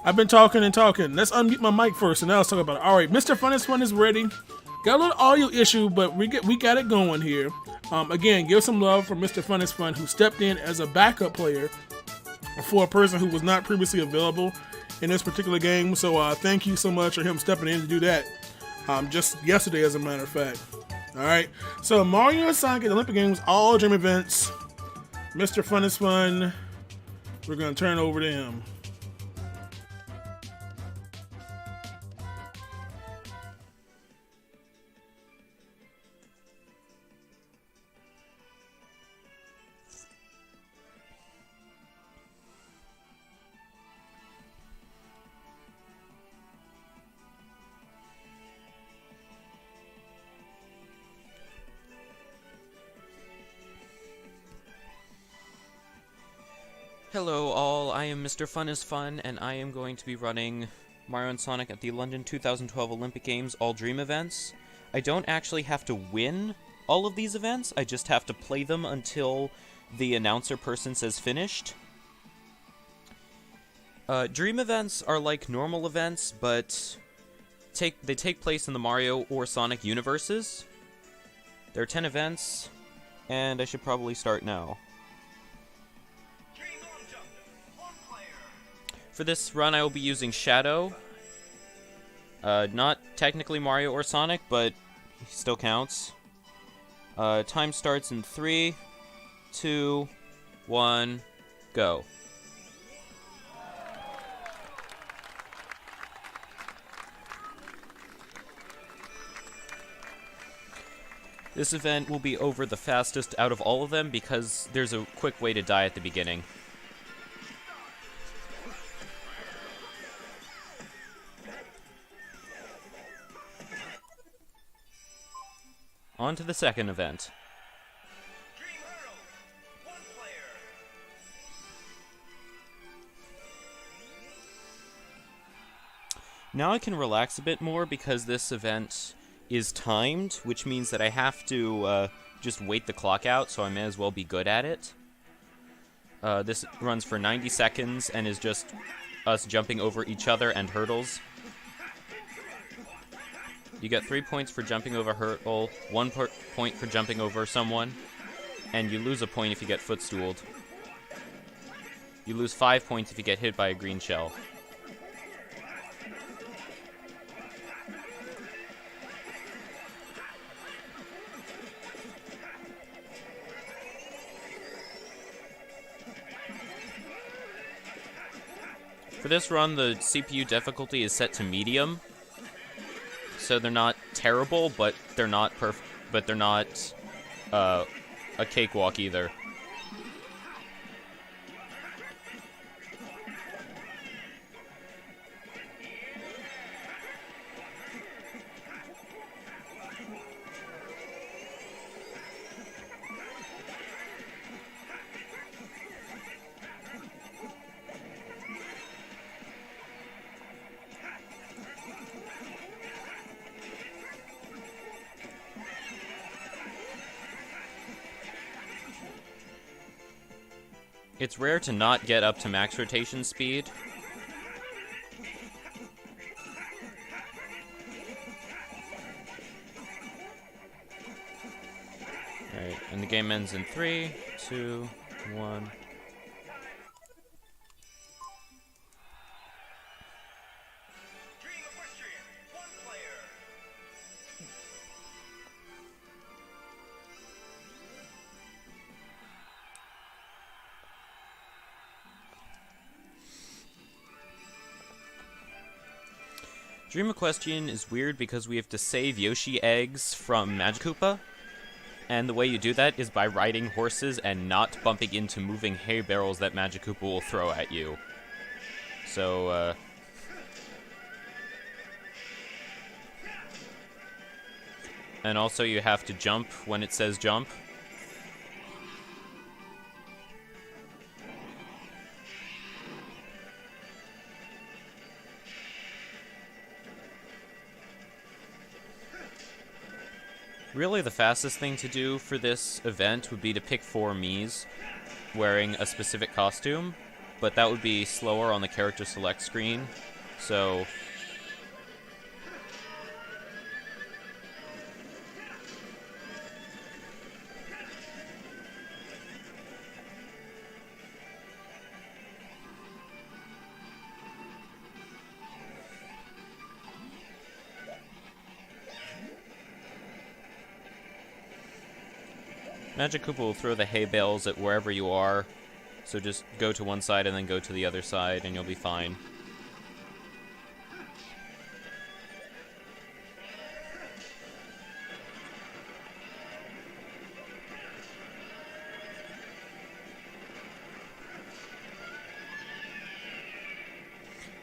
I've been talking and talking. Let's unmute my mic first, and now let's talk about it. All right, MrFunisFun is ready. Got a little audio issue, but we got it going here. Again, give some love for MrFunisFun, who stepped in as a backup player for a person who was not previously available in this particular game. So thank you so much for him stepping in to do that. Just yesterday, as a matter of fact. All right. So Mario and Sonic at the Olympic Games, all dream events. MrFunisFun. We're gonna turn it over to him. Hello all, I am MrFunisFun, and I am going to be running Mario and Sonic at the London 2012 Olympic Games All Dream events. I don't actually have to win all of these events, I just have to play them until the announcer person says finished. Dream events are like normal events, but they take place in the Mario or Sonic universes. There are 10 events, and I should probably start now. For this run, I will be using Shadow. Not technically Mario or Sonic, but he still counts. Time starts in 3, 2, 1, go. This event will be over the fastest out of all of them because there's a quick way to die at the beginning. On to the second event. Now I can relax a bit more because this event is timed, which means that I have to just wait the clock out, so I may as well be good at it. This runs for 90 seconds and is just us jumping over each other and hurdles. You get 3 points for jumping over a hurdle, 1 point for jumping over someone, and you lose a point if you get footstooled. You lose 5 points if you get hit by a green shell. For this run, the CPU difficulty is set to medium. So they're not terrible, but they're not perfect. But they're not a cakewalk either. It's rare to not get up to max rotation speed. Alright, and the game ends in 3, 2, 1. Dream Equestrian is weird because we have to save Yoshi eggs from Magikoopa, and the way you do that is by riding horses and not bumping into moving hay barrels that Magikoopa will throw at you. So, and also you have to jump when it says jump. Really, the fastest thing to do for this event would be to pick 4 Miis wearing a specific costume, but that would be slower on the character select screen. So Magic Koopa will throw the hay bales at wherever you are, so just go to one side and then go to the other side and you'll be fine.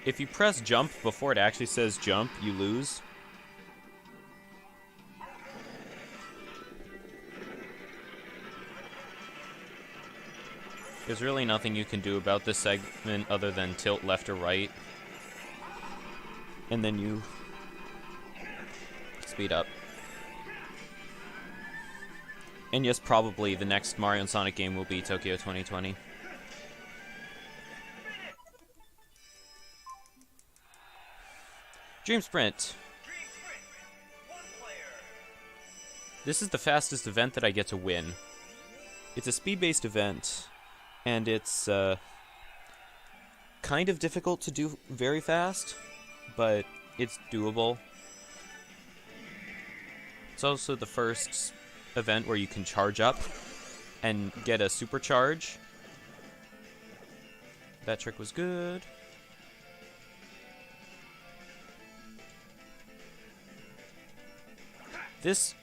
If you press jump before it actually says jump, you lose. There's really nothing you can do about this segment other than tilt left or right. And then you speed up. And yes, probably the next Mario and Sonic game will be Tokyo 2020. Dream Sprint. This is the fastest event that I get to win. It's a speed-based event, and it's kind of difficult to do very fast, but it's doable. It's also the first event where you can charge up and get a supercharge. That trick was good. This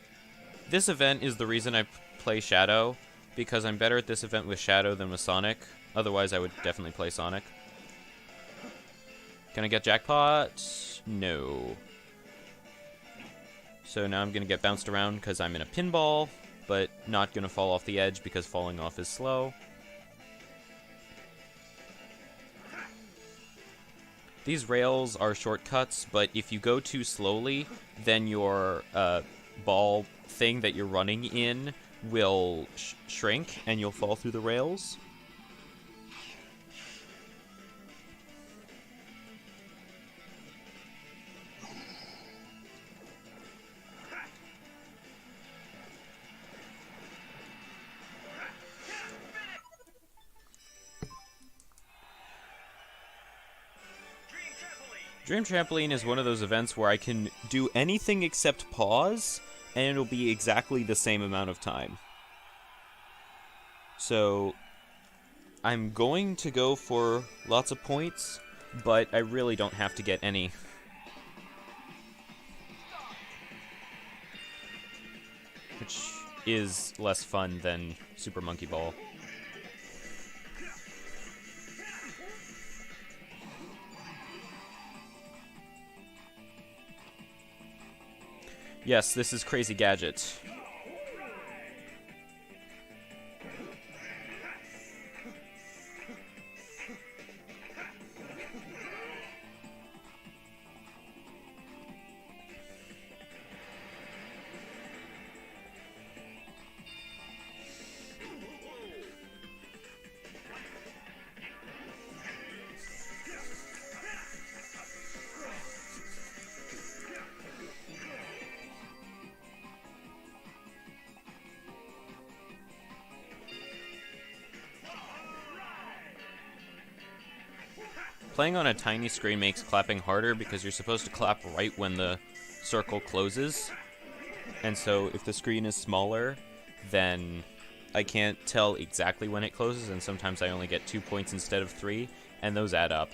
event is the reason I play Shadow, because I'm better at this event with Shadow than with Sonic. Otherwise, I would definitely play Sonic. Can I get jackpot? No. So now I'm going to get bounced around because I'm in a pinball, but not going to fall off the edge because falling off is slow. These rails are shortcuts, but if you go too slowly, then your ball thing that you're running in will shrink and you'll fall through the rails. Dream Trampoline is one of those events where I can do anything except pause, and it'll be exactly the same amount of time. So I'm going to go for lots of points, but I really don't have to get any. Which is less fun than Super Monkey Ball. Yes, this is Crazy Gadget. Playing on a tiny screen makes clapping harder because you're supposed to clap right when the circle closes. And so if the screen is smaller, then I can't tell exactly when it closes, and sometimes I only get 2 points instead of 3, and those add up.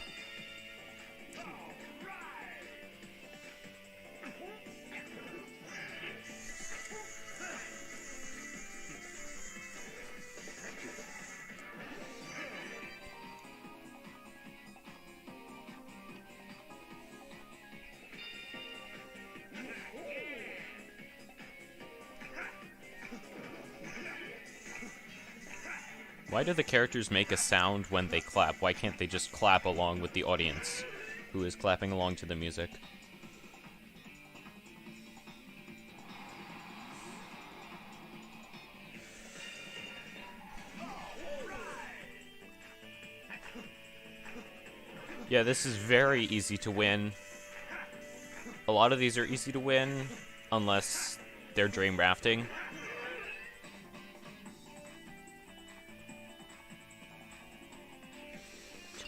Why do the characters make a sound when they clap? Why can't they just clap along with the audience, who is clapping along to the music? Yeah, this is very easy to win. A lot of these are easy to win, unless they're dream rafting.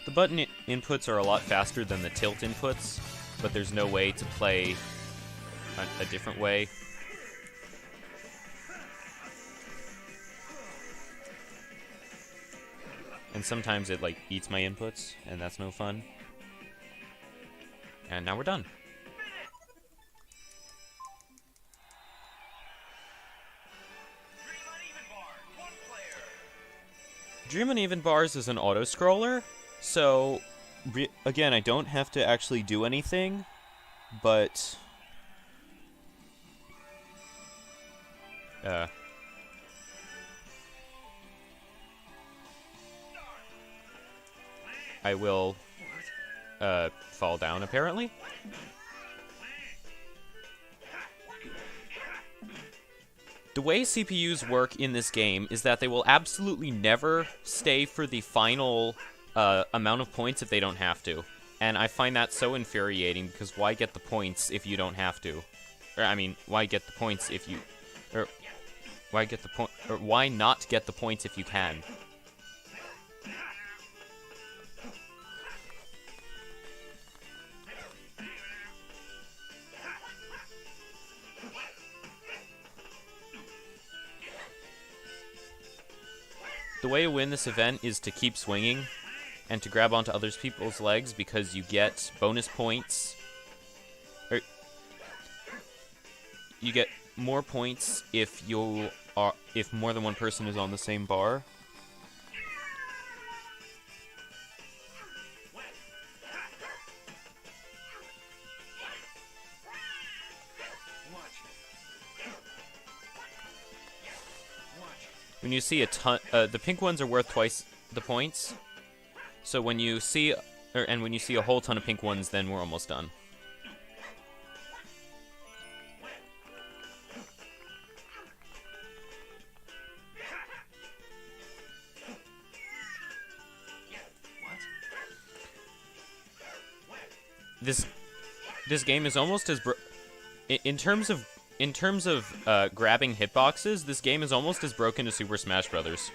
The button inputs are a lot faster than the tilt inputs, but there's no way to play a different way. And sometimes it, like, eats my inputs, and that's no fun. And now we're done. Dream Uneven Bars is an auto-scroller, so, again, I don't have to actually do anything, but... I will, fall down, apparently. The way CPUs work in this game is that they will absolutely never stay for the final, amount of points if they don't have to. And I find that so infuriating, because why get the points if you don't have to? Or, I mean, why get the points if you... Or, why get the point... Or, why not get the points if you can? The way to win this event is to keep swinging and to grab onto other people's legs because you get bonus points. Or you get more points if if more than one person is on the same bar. When you see a ton, the pink ones are worth twice the points. So when you see, when you see a whole ton of pink ones, then we're almost done. This game is almost as in terms of grabbing hitboxes, this game is almost as broken as Super Smash Bros.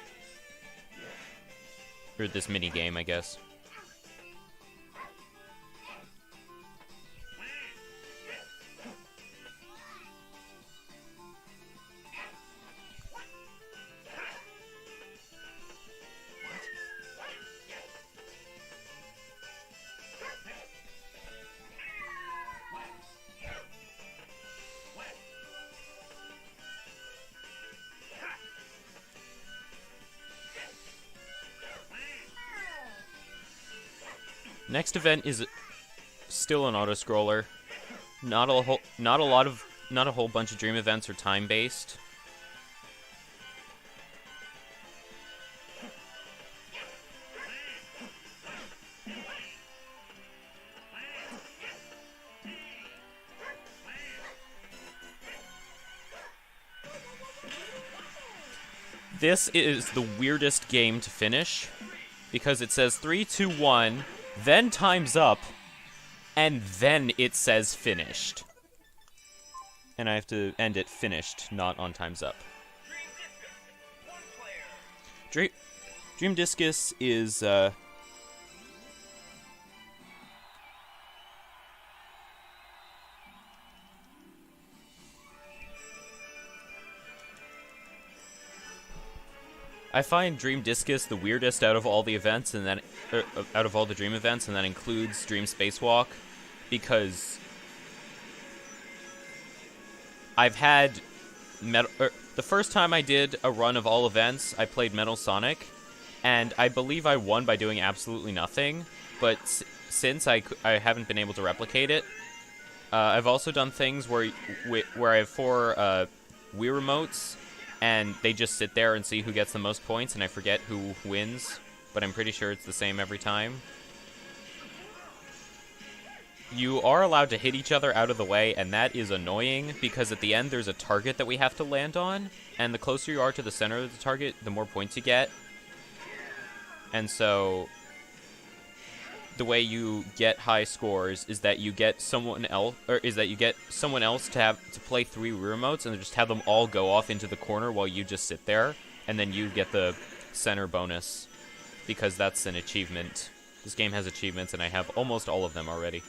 Or this mini game, I guess. Next event is still an auto-scroller. Not a whole bunch of dream events are time-based. This is the weirdest game to finish because it says 3, 2, 1. Then time's up, and then it says finished. And I have to end it finished, not on time's up. Dream Discus is, I find Dream Discus the weirdest out of all the events, and then out of all the Dream events, and that includes Dream Spacewalk, because I've had the first time I did a run of all events, I played Metal Sonic, and I believe I won by doing absolutely nothing. But since I haven't been able to replicate it, I've also done things where I have 4 Wii remotes. And they just sit there and see who gets the most points, and I forget who wins, but I'm pretty sure it's the same every time. You are allowed to hit each other out of the way, and that is annoying, because at the end there's a target that we have to land on, and the closer you are to the center of the target, the more points you get. And so the way you get high scores is that you get someone else, to play 3 remotes and just have them all go off into the corner while you just sit there, and then you get the center bonus, because that's an achievement. This game has achievements, and I have almost all of them already.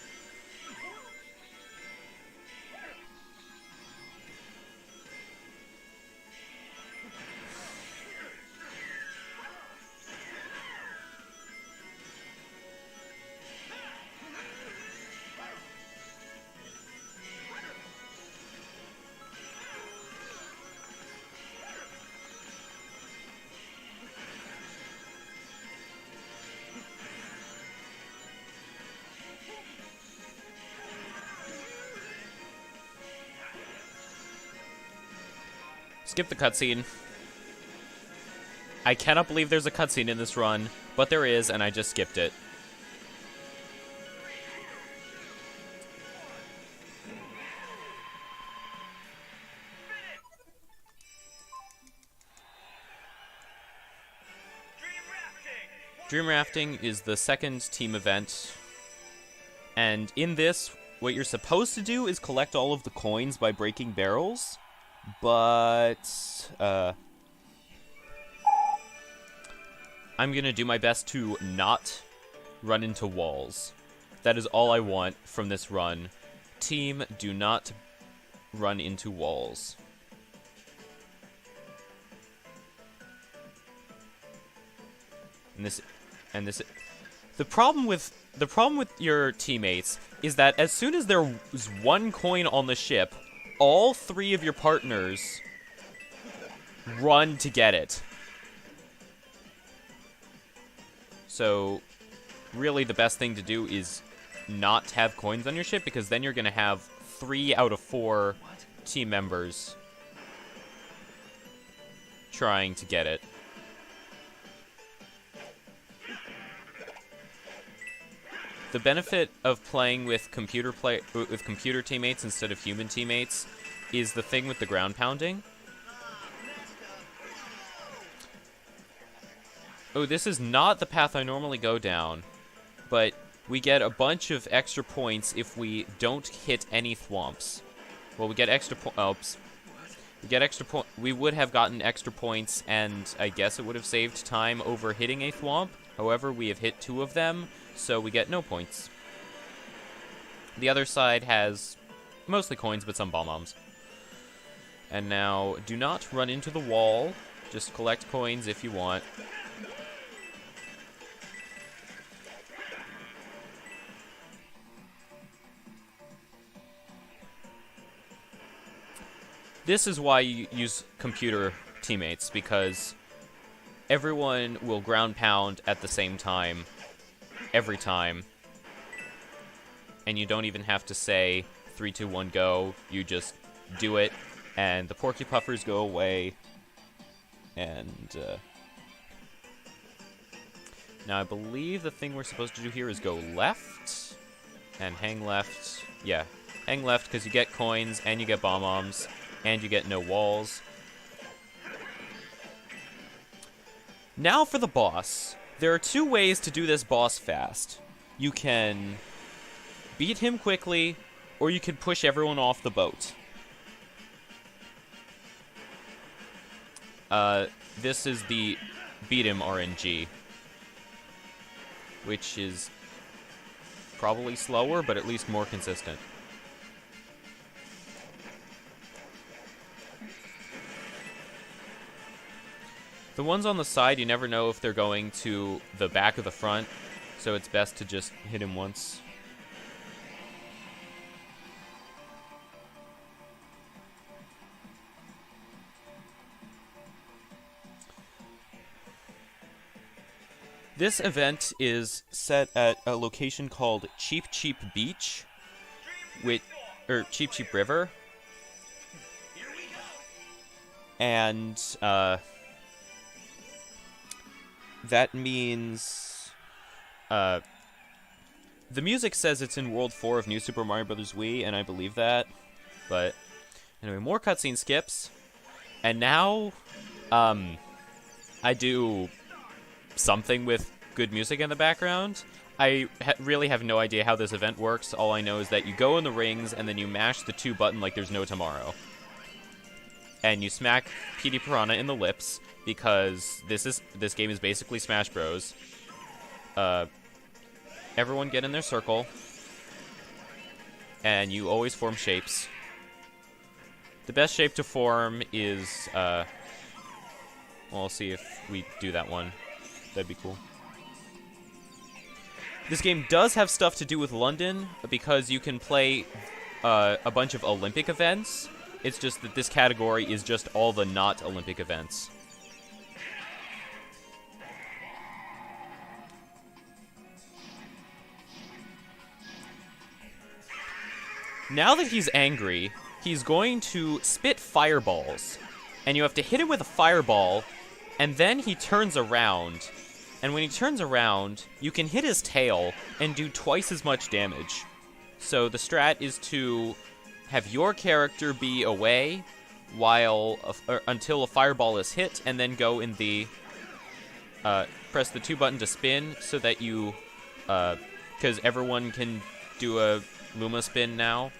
Skip the cutscene. I cannot believe there's a cutscene in this run, but there is, and I just skipped it. Dream Rafting is the second team event, and in this, what you're supposed to do is collect all of the coins by breaking barrels. But, I'm gonna do my best to not run into walls. That is all I want from this run. Team, do not run into walls. The problem with your teammates is that as soon as there's one coin on the ship, all 3 of your partners run to get it. So, really the best thing to do is not have coins on your ship, because then you're going to have 3 out of 4 team members trying to get it. The benefit of playing with computer teammates instead of human teammates is the thing with the ground pounding. Oh, this is not the path I normally go down, but we get a bunch of extra points if we don't hit any thwomps. Well, we get extra points. We would have gotten extra points, and I guess it would have saved time over hitting a thwomp. However, we have hit 2 of them, so we get no points. The other side has mostly coins, but some bomb-bombs. And now, do not run into the wall. Just collect coins if you want. This is why you use computer teammates, because everyone will ground pound at the same time, every time. And you don't even have to say 3, 2, 1, go. You just do it, and the Porky Puffers go away. And now I believe the thing we're supposed to do here is go left and hang left. Yeah, hang left because you get coins and you get bomb-bombs and you get no walls. Now for the boss. There are 2 ways to do this boss fast. You can beat him quickly, or you can push everyone off the boat. This is the beat him RNG, which is probably slower, but at least more consistent. The ones on the side, you never know if they're going to the back or the front, so it's best to just hit him once. This event is set at a location called Cheap Cheap Beach, or Cheap Cheap River, and that means the music says it's in World 4 of New Super Mario Bros. Wii, and I believe that. But anyway, more cutscene skips, and now I do something with good music in the background. really have no idea how this event works. All I know is that you go in the rings, and then you mash the 2 button like there's no tomorrow. And you smack PD Piranha in the lips, because this game is basically Smash Bros. Everyone get in their circle, and you always form shapes. The best shape to form is, well, we'll see if we do that one. That'd be cool. This game does have stuff to do with London, because you can play a bunch of Olympic events. It's just that this category is just all the not Olympic events. Now that he's angry, he's going to spit fireballs. And you have to hit him with a fireball, and then he turns around. And when he turns around, you can hit his tail and do twice as much damage. So the strat is to have your character be away while until a fireball is hit, and then go in the press the 2 button to spin, so that you because everyone can do a Luma spin now,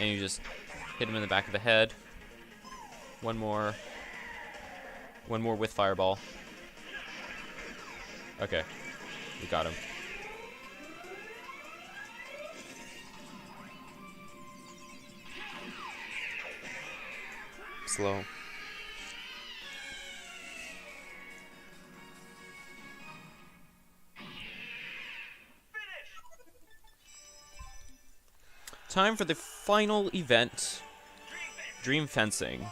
and you just hit him in the back of the head. One more with fireball. Okay, we got him. Slow. Time for the final event, Dream Fencing.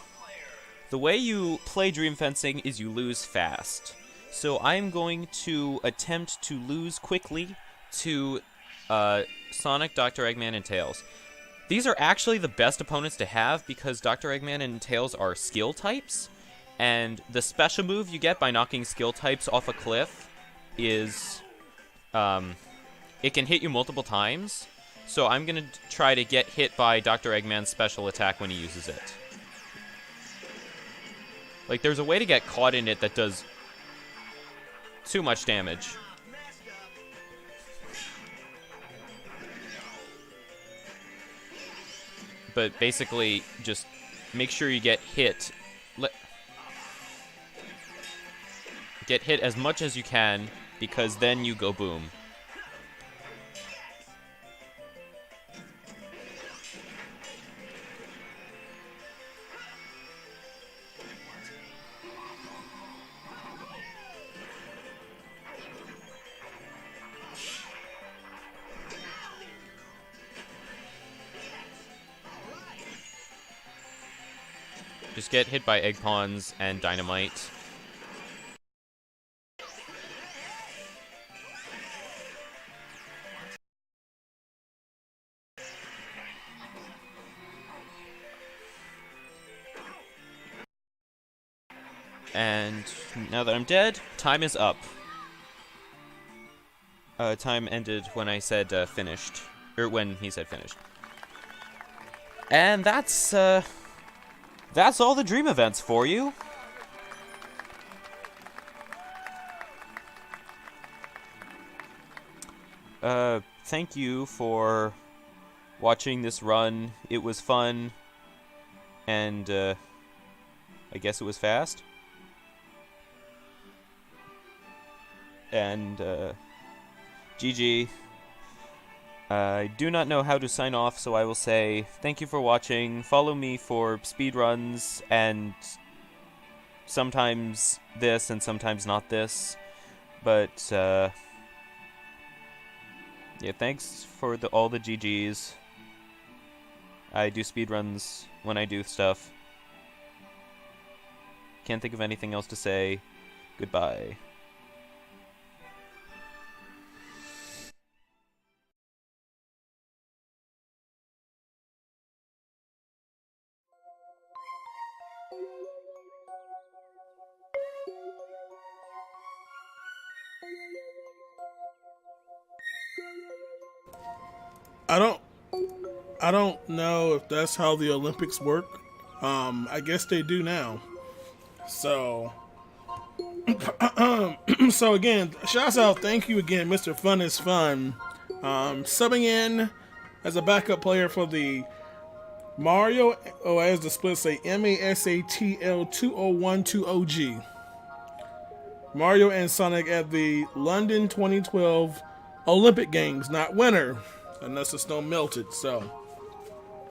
The way you play Dream Fencing is you lose fast. So I'm going to attempt to lose quickly to Sonic, Dr. Eggman, and Tails. These are actually the best opponents to have, because Dr. Eggman and Tails are skill types, and the special move you get by knocking skill types off a cliff is, it can hit you multiple times. So I'm going to try to get hit by Dr. Eggman's special attack when he uses it. Like, there's a way to get caught in it that does too much damage. But basically, just make sure you get hit. Get hit as much as you can, because then you go boom. Just get hit by egg pawns and dynamite. And now that I'm dead, time is up. Time ended when I said finished. Or when he said finished. And that's all the dream events for you. Thank you for watching this run. It was fun. And, I guess it was fast. And, GG. I do not know how to sign off, so I will say thank you for watching. Follow me for speedruns, and sometimes this and sometimes not this. But, yeah, thanks for all the GGs. I do speedruns when I do stuff. Can't think of anything else to say. Goodbye. I don't know if that's how the Olympics work. I guess they do now. So So again, shouts out, thank you again, Mr. Fun is Fun, subbing in as a backup player for the Mario, or as the split say, MASATL 2012OG. Mario and Sonic at the London 2012 Olympic Games, not winner, unless the snow melted. So